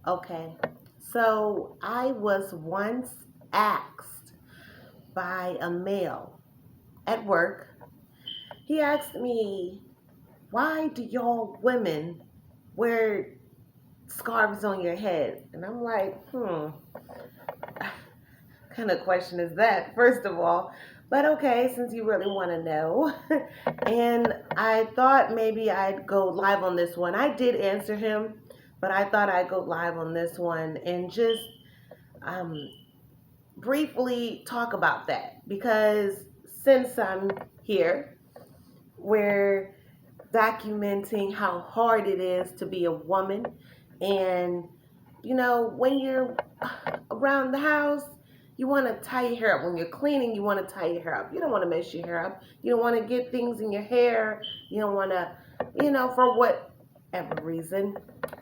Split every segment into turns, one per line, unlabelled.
Okay. So I was once asked by a male at work. He asked me, why do y'all women wear scarves on your head? And I'm like, kind of question is that, first of all? But okay, since you really want to know. And I thought maybe I'd go live on this one. I did answer him, but I thought I'd go live on this one and just um, briefly talk about that because since I'm here, we're documenting how hard it is to be a woman. And, when you're around the house, you want to tie your hair up. When you're cleaning, you want to tie your hair up. You don't want to mess your hair up. You don't want to get things in your hair. You don't want to, for whatever reason,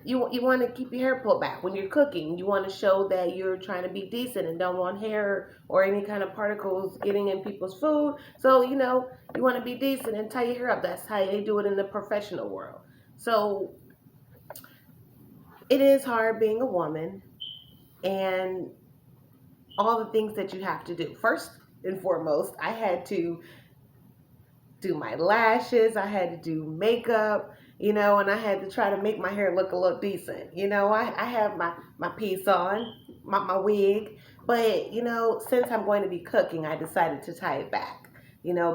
you want to keep your hair pulled back. When you're cooking, you want to show that you're trying to be decent and don't want hair or any kind of particles getting in people's food. So, you want to be decent and tie your hair up. That's how they do it in the professional world. So it is hard being a woman and all the things that you have to do. First and foremost, I had to do my lashes, I had to do makeup, and I had to try to make my hair look a little decent. I have my piece on, my wig, but, since I'm going to be cooking, I decided to tie it back.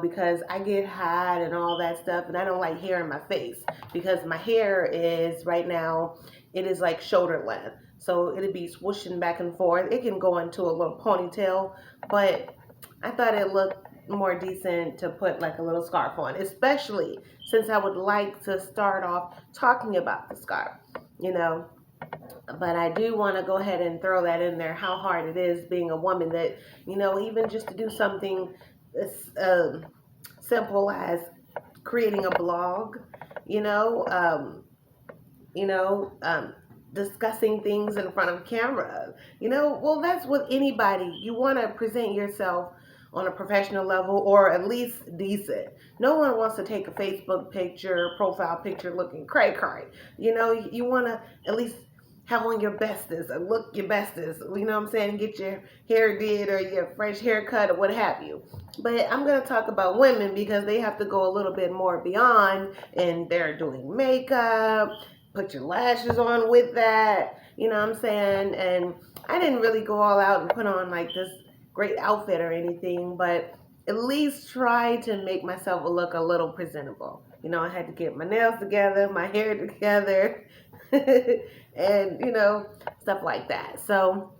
Because I get hot and all that stuff, and I don't like hair in my face because my hair is right now, it is like shoulder length. So it'll be swooshing back and forth. It can go into a little ponytail, but I thought it looked more decent to put like a little scarf on, especially since I would like to start off talking about the scarf, you know. But I do want to go ahead and throw that in there, how hard it is being a woman that, even just to do something as simple as creating a blog, you know, um, you know, um, discussing things in front of camera. Well, that's with anybody. You want to present yourself on a professional level or at least decent. No one wants to take a Facebook picture, profile picture looking cray cray. You want to at least have on your bestest or look your bestest, what I'm saying, get your hair did or your fresh haircut or what have you. But I'm going to talk about women because they have to go a little bit more beyond and they're doing makeup, put your lashes on with that, what I'm saying? And I didn't really go all out and put on like this great outfit or anything, but at least try to make myself look a little presentable. I had to get my nails together, my hair together, and, stuff like that. So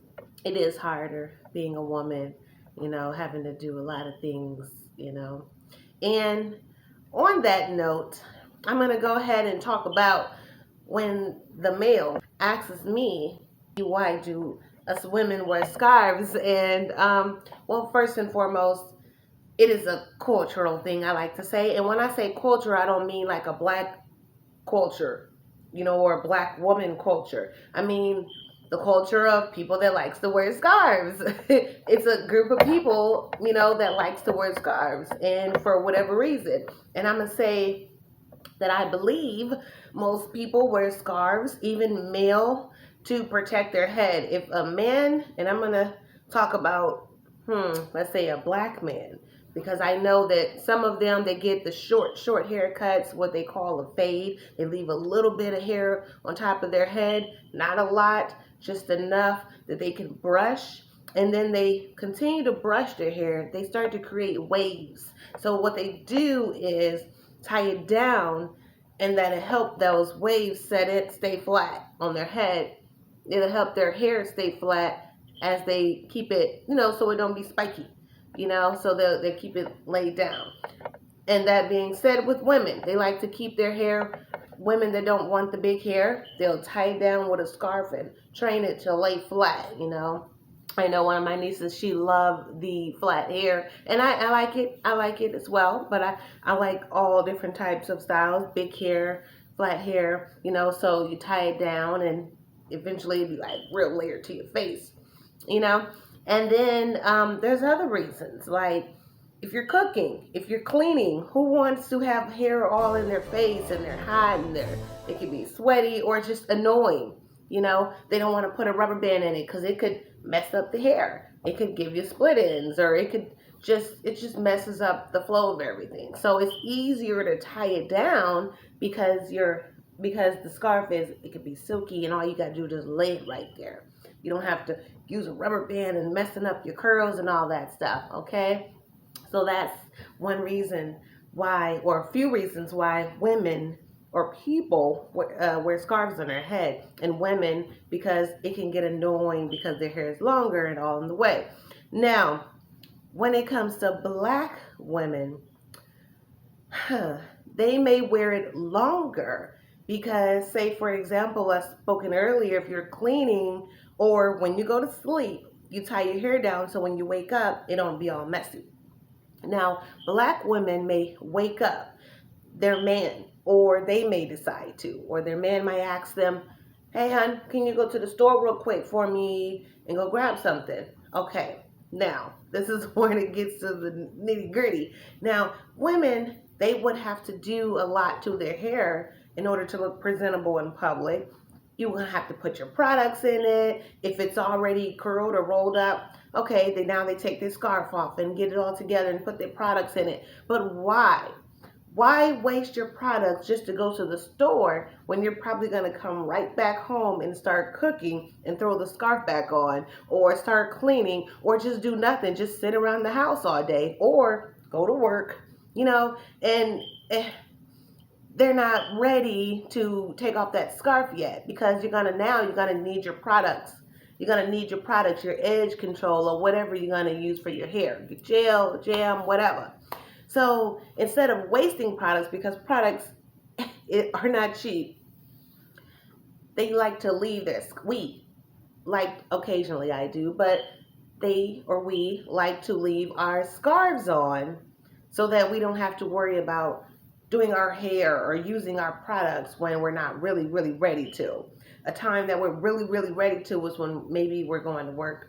it is harder being a woman, having to do a lot of things. And on that note, I'm going to go ahead and talk about when the male asks me, why do us women wear scarves? And, well, first and foremost, it is a cultural thing, I like to say. And when I say culture, I don't mean like a black culture, or a black woman culture. I mean the culture of people that likes to wear scarves. It's a group of people, that likes to wear scarves, and for whatever reason. And I'm gonna say that I believe most people wear scarves, even male, to protect their head. If a man, and I'm gonna talk about, let's say a black man, because I know that some of them, they get the short haircuts, what they call a fade. They leave a little bit of hair on top of their head, not a lot, just enough that they can brush. And then they continue to brush their hair. They start to create waves. So what they do is tie it down, and that'll help those waves stay flat on their head. It'll help their hair stay flat as they keep it, so it don't be spiky, so they keep it laid down. And that being said, with women, they like to keep their hair. Women that don't want the big hair, they'll tie it down with a scarf and train it to lay flat. I know one of my nieces, she loved the flat hair, and I like it. I like it as well, but I like all different types of styles, big hair, flat hair, so you tie it down and eventually it'll be like real layered to your face, you know. And then there's other reasons, like if you're cooking, if you're cleaning, who wants to have hair all in their face and they're hot and it can be sweaty or just annoying? They don't want to put a rubber band in it because it could mess up the hair. It could give you split ends, or it just messes up the flow of everything. So it's easier to tie it down because the scarf it could be silky, and all you gotta do is just lay it right there. You don't have to use a rubber band and messing up your curls and all that stuff. Okay, so that's one reason why, or a few reasons why women or people wear scarves on their head, and women because it can get annoying because their hair is longer and all in the way. Now, when it comes to black women, they may wear it longer because, say, for example, as spoken earlier, if you're cleaning or when you go to sleep, you tie your hair down so when you wake up, it don't be all messy. Now, black women may wake up their man, or they may decide to, or their man might ask them, "Hey, hon, can you go to the store real quick for me and go grab something?" Okay, now this is when it gets to the nitty gritty. Now, women, they would have to do a lot to their hair in order to look presentable in public. You will have to put your products in it. If it's already curled or rolled up, okay, then now they take their scarf off and get it all together and put their products in it. But why? Why waste your products just to go to the store when you're probably going to come right back home and start cooking and throw the scarf back on, or start cleaning, or just do nothing, just sit around the house all day or go to work, and they're not ready to take off that scarf yet, because you're gonna need your products. You're gonna need your products, your edge control, or whatever you're gonna use for your hair, your gel, jam, whatever. So instead of wasting products, because products are not cheap, they like to leave we, like occasionally I do, but they or we like to leave our scarves on so that we don't have to worry about doing our hair or using our products when we're not really, really ready to. A time that we're really, really ready to was when maybe we're going to work,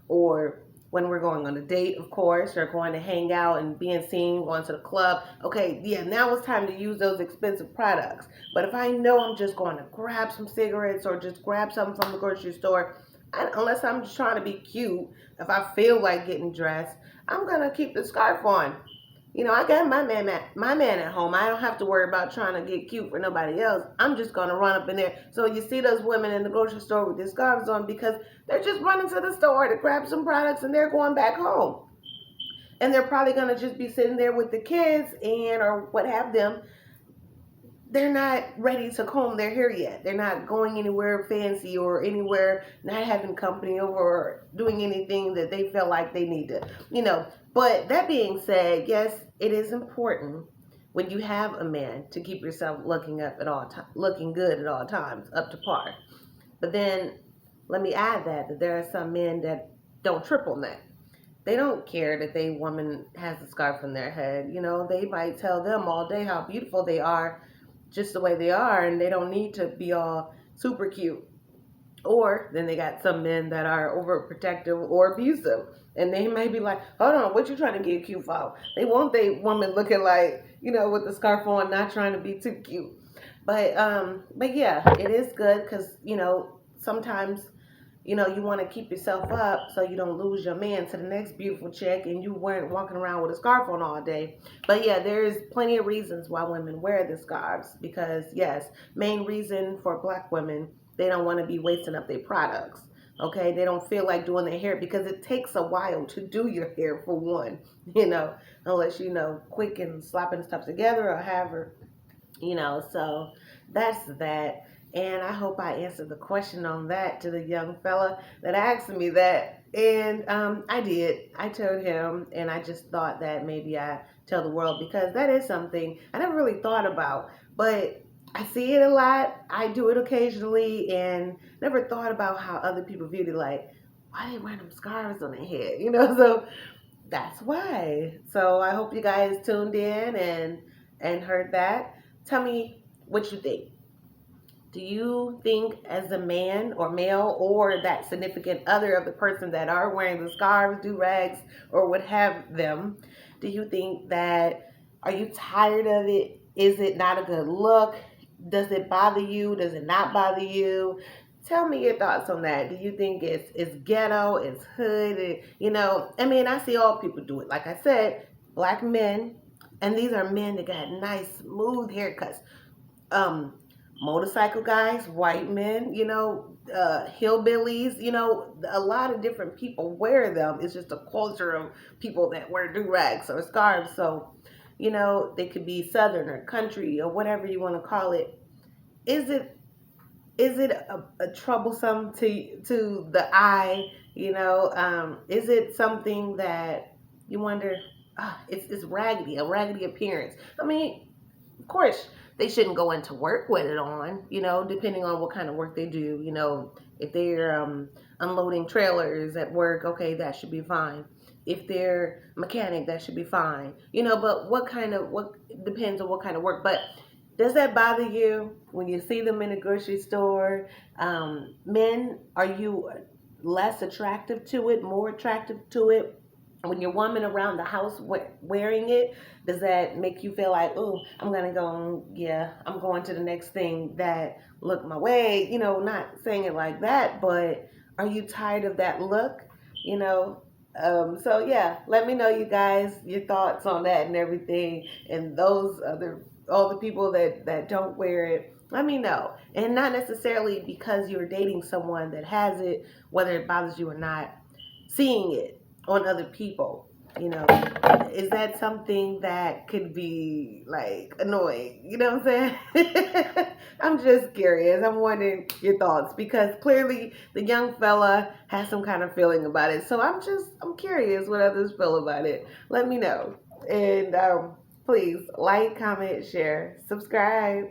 or when we're going on a date, of course, or going to hang out and being seen, going to the club. Okay, yeah, now it's time to use those expensive products. But if I know I'm just going to grab some cigarettes or just grab something from the grocery store, unless I'm just trying to be cute, if I feel like getting dressed, I'm going to keep the scarf on. I got my man at home. I don't have to worry about trying to get cute for nobody else. I'm just gonna run up in there. So you see those women in the grocery store with their scarves on because they're just running to the store to grab some products and they're going back home. And they're probably gonna just be sitting there with the kids and or what have them. They're not ready to comb their hair yet. They're not going anywhere fancy or anywhere, not having company over or doing anything that they feel like they need to. But that being said, yes, it is important when you have a man to keep yourself looking good at all times, up to par. But then let me add that there are some men that don't trip on that. They don't care that they woman has a scarf on their head. They might tell them all day how beautiful they are just the way they are, and they don't need to be all super cute. Or then they got some men that are overprotective or abusive, and they may be like, "Hold on, what you trying to get cute for?" They want their woman looking like, with the scarf on, not trying to be too cute. But yeah, it is good because sometimes you want to keep yourself up so you don't lose your man to the next beautiful chick and you weren't walking around with a scarf on all day. But yeah, there's plenty of reasons why women wear the scarves because, yes, main reason for black women, they don't want to be wasting up their products. Okay, they don't feel like doing their hair because it takes a while to do your hair for one, unless quick and slapping stuff together or however, so that's that. And I hope I answered the question on that to the young fella that asked me that. And I did. I told him, and I just thought that maybe I tell the world because that is something I never really thought about. But I see it a lot. I do it occasionally, and never thought about how other people view it. Like, why they wearing them scarves on their head? So that's why. So I hope you guys tuned in and heard that. Tell me what you think. Do you think, as a man or male or that significant other of the person that are wearing the scarves, do rags, or would have them, do you think that, are you tired of it? Is it not a good look? Does it bother you? Does it not bother you? Tell me your thoughts on that. Do you think it's ghetto, it's hood? I mean, I see all people do it. Like I said, black men, and these are men that got nice, smooth haircuts. Um, Motorcycle guys, white men, hillbillies, a lot of different people wear them. It's just a culture of people that wear do rags or scarves. So, they could be southern or country or whatever you want to call it. Is it is it a troublesome to the eye? Is it something that you wonder? It's raggedy, a raggedy appearance. I mean, of course, they shouldn't go into work with it on, depending on what kind of work they do. If they're unloading trailers at work, okay, that should be fine. If they're mechanic, that should be fine. But what depends on what kind of work. But does that bother you when you see them in a grocery store? Men, are you less attractive to it, more attractive to it? When your woman around the house wearing it, does that make you feel like, oh, I'm gonna go, yeah, I'm going to the next thing that look my way? Not saying it like that, but are you tired of that look? You know, so yeah, let me know, you guys, your thoughts on that and everything, and those other all the people that don't wear it. Let me know, and not necessarily because you're dating someone that has it, whether it bothers you or not, seeing it on other people. You know, is that something that could be like annoying? You know what I'm saying? I'm just curious. I'm wondering your thoughts because clearly the young fella has some kind of feeling about it. So I'm curious what others feel about it. Let me know. And please like, comment, share, subscribe.